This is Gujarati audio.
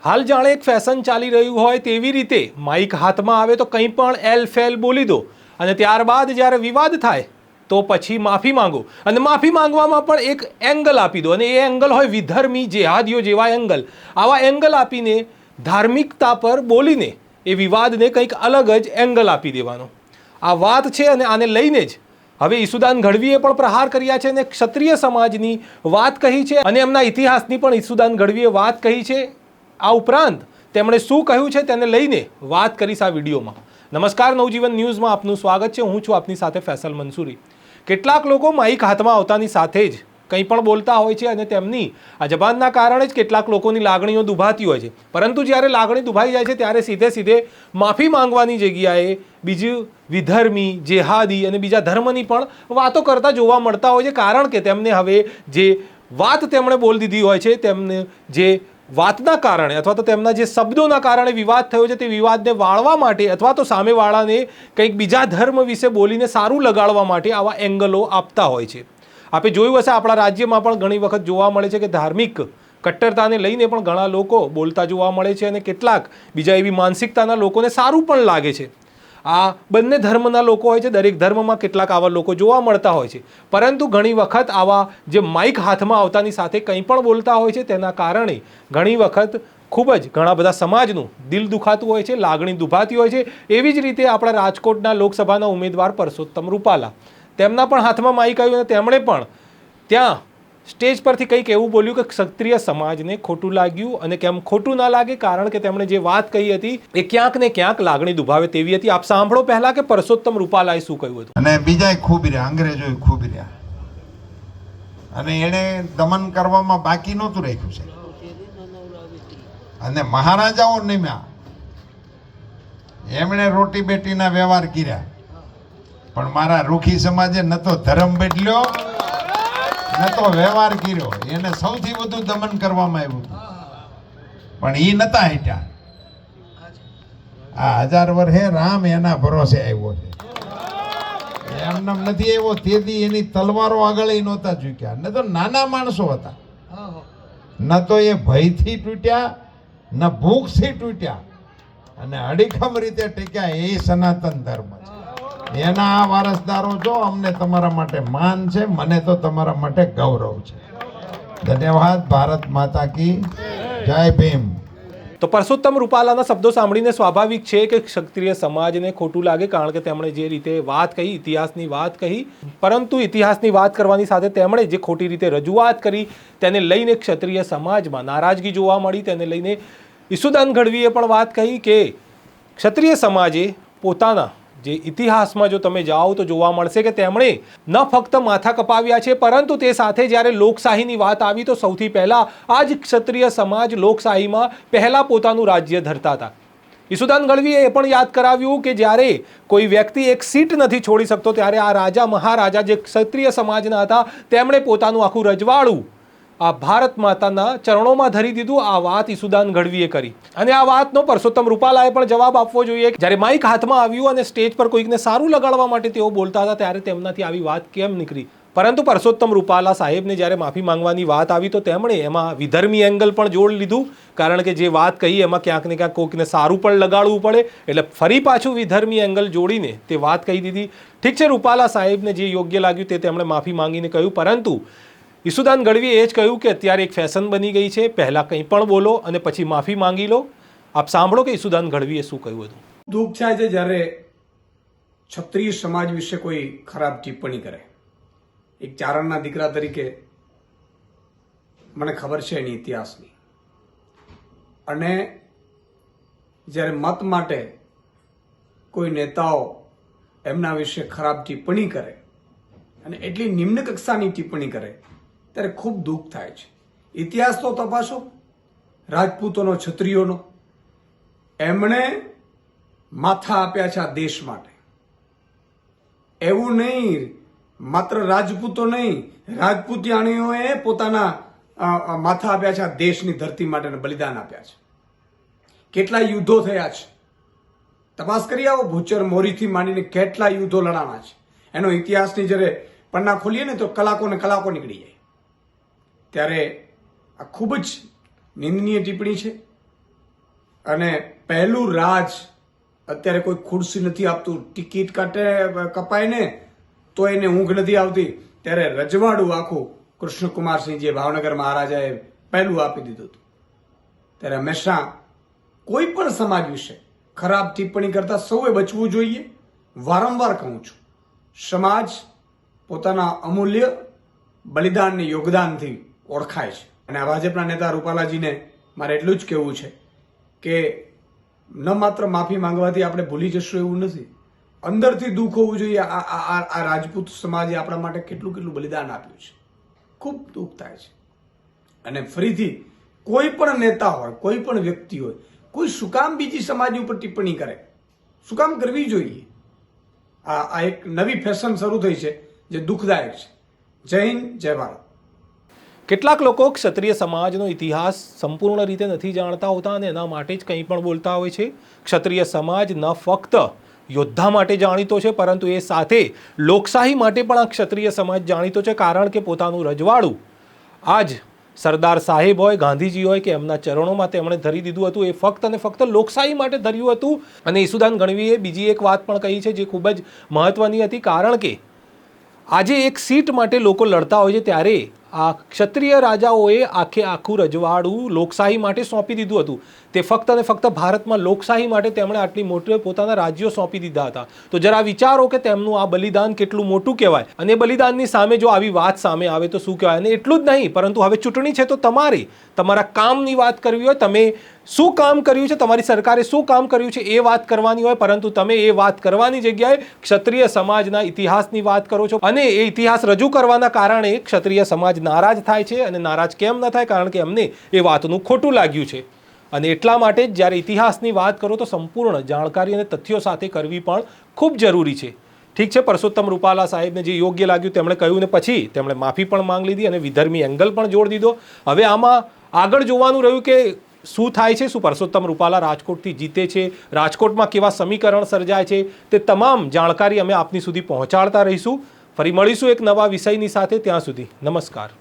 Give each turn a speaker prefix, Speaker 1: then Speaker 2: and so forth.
Speaker 1: હાલ જાણે એક ફેશન ચાલી રહ્યું હોય તેવી રીતે માઇક હાથમાં આવે તો કંઈ પણ એલ ફેલ બોલી દો અને ત્યારબાદ જ્યારે વિવાદ થાય તો પછી માફી માંગો અને માફી માંગવામાં પણ એક એંગલ આપી દો અને એ એંગલ હોય વિધર્મી જેહાદીઓ જેવા એંગલ. આવા એંગલ આપીને ધાર્મિકતા પર બોલીને એ વિવાદને કંઈક અલગ જ એંગલ આપી દેવાનો આ વાત છે. અને આને લઈને જ હવે ઈસુદાન ગઢવીએ પણ પ્રહાર કર્યા છે અને ક્ષત્રિય સમાજની વાત કહી છે અને એમના ઇતિહાસની પણ ઈસુદાન ગઢવીએ વાત કહી છે. આ ઉપરાંત તેમણે શું કહ્યું છે તેને લઈને વાત કરીશ આ વિડીયોમાં. નમસ્કાર, નવજીવન ન્યૂઝમાં આપનું સ્વાગત છે. હું છું આપની સાથે ફૈસલ મંસૂરી. કેટલાક લોકો માઇક હાથમાં આવતાની સાથે જ કંઈ પણ બોલતા હોય છે અને તેમની આ જબાનના કારણે જ કેટલાક લોકોની લાગણીઓ દુભાતી હોય છે. પરંતુ જ્યારે લાગણી દુભાઈ જાય છે ત્યારે સીધે માફી માંગવાની જગ્યાએ બીજું વિધર્મી, જેહાદી અને બીજા ધર્મની પણ વાતો કરતા જોવા મળતા હોય છે. કારણ કે તેમને હવે જે વાત તેમણે બોલી દીધી હોય છે, તેમને જે વાતના કારણે અથવા તો તેમના જે શબ્દોના કારણે વિવાદ થયો છે તે વિવાદને વાળવા માટે અથવા તો સામેવાળાને કંઈક બીજા ધર્મ વિશે બોલીને સારું લગાડવા માટે આવા એંગલો આપતા હોય છે. આપણે જોયું હશે આપણા રાજ્યમાં પણ ઘણી વખત જોવા મળે છે કે ધાર્મિક કટ્ટરતાને લઈને પણ ઘણા લોકો બોલતા જોવા મળે છે અને કેટલાક બીજા એવી માનસિકતાના લોકોને સારું પણ લાગે છે. આ બંને ધર્મના લોકો હોય છે, દરેક ધર્મમાં કેટલાક આવા લોકો જોવા મળતા હોય છે. પરંતુ ઘણી વખત આવા જે માઇક હાથમાં આવતાની સાથે કંઈ પણ બોલતા હોય છે તેના કારણે ઘણી વખત ખૂબ જ ઘણા બધા સમાજનું દિલ દુખાતું હોય છે, લાગણી દુભાતી હોય છે. એવી જ રીતે આપણા રાજકોટના લોકસભાના ઉમેદવાર પરસોત્તમ રૂપાલા, તેમના પણ હાથમાં માઇક આવ્યું અને તેમણે પણ ત્યાં સ્ટેજ પરથી કંઈક એવું બોલ્યું કે ક્ષત્રિય સમાજને ખોટું લાગ્યું અને કેમ ખોટું ના લાગે, કારણ કે તેમણે જે વાત કહી હતી એ ક્યાંક ને ક્યાંક લાગણી દુભાવે તેવી હતી. આપ સાંભળો પહેલા કે પરસોત્તમ રૂપાલાએ શું કહ્યું હતું.
Speaker 2: અને બીજાય ખૂબ રહ્યા, અંગ્રેજોએ ખૂબ રહ્યા અને એને દમન કરવામાં બાકી નહોતું રાખ્યું છે. અને મહારાજાઓ નિમ્યા, એમણે રોટી બેટીના વ્યવહાર કર્યા, પણ મારા રૂખી સમાજે ન તો ધર્મ બદલ્યો ન તો વ્યવહાર કર્યો. એને સૌથી વધુ દમન કરવામાં આવ્યું હતું, પણ એ નતા હટ્યા. આ 1000 વર્ષે રામ એના ભરોસે આવ્યો છે, એમને નથી આવ્યો. તેથી એની તલવારો આગળ નહોતા ઝૂક્યા. ન તો નાના માણસો હતા, ન તો એ ભયથી તૂટ્યા ન ભૂખથી તૂટ્યા અને અડીખમ રીતે ટેક્યા. એ સનાતન ધર્મ છે. એના વારસદારો છો. અમને તમારા માટે માન છે, મને તો તમારા માટે ગૌરવ છે. ધન્યવાદ. ભારત માતા કી જય ભીમ.
Speaker 1: તો પરસોત્તમ રૂપાલાના શબ્દો સાંભળીને સ્વાભાવિક છે કે ક્ષત્રિય સમાજને ખોટું લાગે, કારણ કે તેમણે જે રીતે વાત કહી, ઇતિહાસની વાત કહી, પરંતુ ઇતિહાસની વાત કરવાની સાથે તેમણે જે ખોટી રીતે રજૂઆત કરી તેને લઈને ક્ષત્રિય સમાજમાં નારાજગી જોવા મળી. તેને લઈને ઈસુદાન ગઢવીએ પણ વાત કહી કે ક્ષત્રિય સમાજે પોતાના જે ઇતિહાસમાં જો તમે જાઓ તો જોવા મળશે કે તેમણે ન ફક્ત માથા કપાવ્યા છે, પરંતુ તે સાથે જ્યારે લોકશાહીની વાત આવી તો સૌથી પહેલાં આ જ ક્ષત્રિય સમાજ લોકશાહીમાં પહેલાં પોતાનું રાજ્ય ધરતા હતા. ઈસુદાન ગઢવીએ એ પણ યાદ કરાવ્યું કે જ્યારે કોઈ વ્યક્તિ એક સીટ નથી છોડી શકતો ત્યારે આ રાજા મહારાજા જે ક્ષત્રિય સમાજના હતા તેમણે પોતાનું આખું રજવાડું આ ભારત માતાના ચરણોમાં ધરી દીધું. આ વાત ઈસુદાન ગઢવીએ કરી અને આ વાતનો પરસોત્તમ રૂપાલાએ પણ જવાબ આપવો જોઈએ. જ્યારે માઇક હાથમાં આવ્યું અને સ્ટેજ પર કોઈકને સારું લગાડવા માટે તેઓ બોલતા હતા ત્યારે તેમનાથી આવી વાત કેમ નીકળી. પરંતુ પરસોત્તમ રૂપાલા સાહેબને જ્યારે માફી માંગવાની વાત આવી તો તેમણે એમાં વિધર્મી એંગલ પણ જોડ લીધું, કારણ કે જે વાત કહી એમાં ક્યાંક ને ક્યાંક કોઈકને સારું પણ લગાડવું પડે એટલે ફરી પાછું વિધર્મી એંગલ જોડીને તે વાત કહી દીધી. ઠીક છે, રૂપાલા સાહેબને જે યોગ્ય લાગ્યું તે તેમણે માફી માંગીને કહ્યું, પરંતુ ઈસુદાન ગઢવીએ એ જ કહ્યું કે અત્યારે એક ફેશન બની ગઈ છે, પહેલાં કંઈ પણ બોલો અને પછી માફી માંગી લો. આપ સાંભળો કે ઈસુદાન ગઢવીએ શું કહ્યું હતું.
Speaker 3: દુઃખ થાય છે જ્યારે ક્ષત્રિય સમાજ વિશે કોઈ ખરાબ ટિપ્પણી કરે. એક ચારણના દીકરા તરીકે મને ખબર છે એની ઇતિહાસની, અને જ્યારે મત માટે કોઈ નેતાઓ એમના વિશે ખરાબ ટિપ્પણી કરે અને એટલી નિમ્ન કક્ષાની ટિપ્પણી કરે ત્યારે ખૂબ દુઃખ થાય છે. ઇતિહાસ તો તપાસો રાજપૂતોનો, ક્ષત્રિયોનો. એમણે માથા આપ્યા છે આ દેશ માટે. એવું નહીં માત્ર રાજપૂતો નહીં, રાજપૂતિયાણીઓએ પોતાના માથા આપ્યા છે આ દેશની ધરતી માટે અને બલિદાન આપ્યા છે. કેટલા યુદ્ધો થયા છે તપાસ કરી આવો. ભૂચર મોરીથી માંડીને કેટલા યુદ્ધો લડાણા છે. એનો ઇતિહાસની જ્યારે પન્ના ખોલીએ ને તો કલાકો ને કલાકો નીકળી જાય. ત્યારે આ ખૂબ જ નિંદનીય ટિપ્પણી છે અને પહેલું રાજ અત્યારે કોઈ ખુરશી નથી આપતું, ટિકિટ કપાય ને તો એને ઊંઘ નથી આવતી, ત્યારે રજવાડું આખું કૃષ્ણકુમારસિંહજીએ ભાવનગર મહારાજાએ પહેલું આપી દીધું હતું. ત્યારે હંમેશા કોઈ પણ સમાજ વિશે ખરાબ ટિપ્પણી કરતા સૌએ બચવું જોઈએ. વારંવાર કહું છું, સમાજ પોતાના અમૂલ્ય બલિદાનને યોગદાનથી ઓળખાય છે. અને આ ભાજપના નેતા રૂપાલાજીને મારે એટલું જ કહેવું છે કે ન માત્ર માફી માંગવાથી આપણે ભૂલી જશું એવું નથી, અંદરથી દુઃખ હોવું જોઈએ. આ રાજપૂત સમાજે આપણા માટે કેટલું કેટલું બલિદાન આપ્યું છે. ખૂબ દુઃખ થાય છે. અને ફરીથી કોઈ પણ નેતા હોય, કોઈ પણ વ્યક્તિ હોય, કોઈ શું કામ બીજી સમાજ ઉપર ટિપ્પણી કરે? શું કામ કરવી જોઈએ? આ એક નવી ફેશન શરૂ થઈ છે જે દુઃખદાયક છે. જય હિન્દ, જય ભારત.
Speaker 1: કેટલાક લોકો ક્ષત્રિય સમાજનો ઇતિહાસ સંપૂર્ણ રીતે નથી જાણતા હોતા અને એના માટે જ કંઈ પણ બોલતા હોય છે. ક્ષત્રિય સમાજ ન ફક્ત યોદ્ધા માટે જાણીતો છે, પરંતુ એ સાથે લોકશાહી માટે પણ આ ક્ષત્રિય સમાજ જાણીતો છે. કારણ કે પોતાનું રજવાડું આજ સરદાર સાહેબ હોય, ગાંધીજી હોય કે એમના ચરણોમાં તેમણે ધરી દીધું હતું. એ ફક્ત અને ફક્ત લોકશાહી માટે ધર્યું હતું. અને ઈસુદાન ગઢવીએ બીજી એક વાત પણ કહી છે જે ખૂબ જ મહત્વની હતી. કારણ કે આજે એક સીટ માટે લોકો લડતા હોય છે, ત્યારે આ ક્ષત્રિય રાજાઓએ આખું રજવાડું લોકશાહી માટે સોંપી દીધું હતું. તે ફક્ત અને ફક્ત ભારતમાં લોકશાહી માટે તેમણે આટલી મોટી પોતાના રાજ્યો સોંપી દીધા હતા. તો જરા વિચારો કે તેમનું આ બલિદાન કેટલું મોટું કહેવાય. અને બલિદાનની સામે જો આવી વાત સામે આવે તો શું કહેવાય? અને એટલું જ નહીં, પરંતુ હવે ચૂંટણી છે તો તમારે તમારા કામની વાત કરવી હોય, તમે શું કામ કર્યું છે, તમારી સરકારે શું કામ કર્યું છે એ વાત કરવાની હોય, પરંતુ તમે એ વાત કરવાની જગ્યાએ ક્ષત્રિય સમાજના ઇતિહાસની વાત કરો છો. અને એ ઇતિહાસ રજૂ કરવાના કારણે ક્ષત્રિય સમાજ નારાજ થાય છે. અને નારાજ કેમ ન થાય? કારણ કે એમને એ વાતનું ખોટું લાગ્યું છે. અને એટલા માટે જ જ્યારે ઇતિહાસની વાત કરો તો સંપૂર્ણ જાણકારી અને તથ્યો સાથે કરવી પણ ખૂબ જરૂરી છે. ઠીક છે, પરસોત્તમ રૂપાલા સાહેબને જે યોગ્ય લાગ્યું તેમણે કહ્યું ને પછી તેમણે માફી પણ માંગી લીધી અને વિધર્મી એંગલ પણ જોડી દીધો. હવે આમાં આગળ જોવાનું રહ્યું કે શું થાય છે. શું પરસોત્તમ રૂપાલા રાજકોટથી જીતે છે? રાજકોટમાં કેવા સમીકરણ સર્જાય છે? તે તમામ જાણકારી અમે આપની સુધી પહોંચાડતા રહીશું. ફરી મળીશું એક નવા વિષયની સાથે. ત્યાં સુધી નમસ્કાર.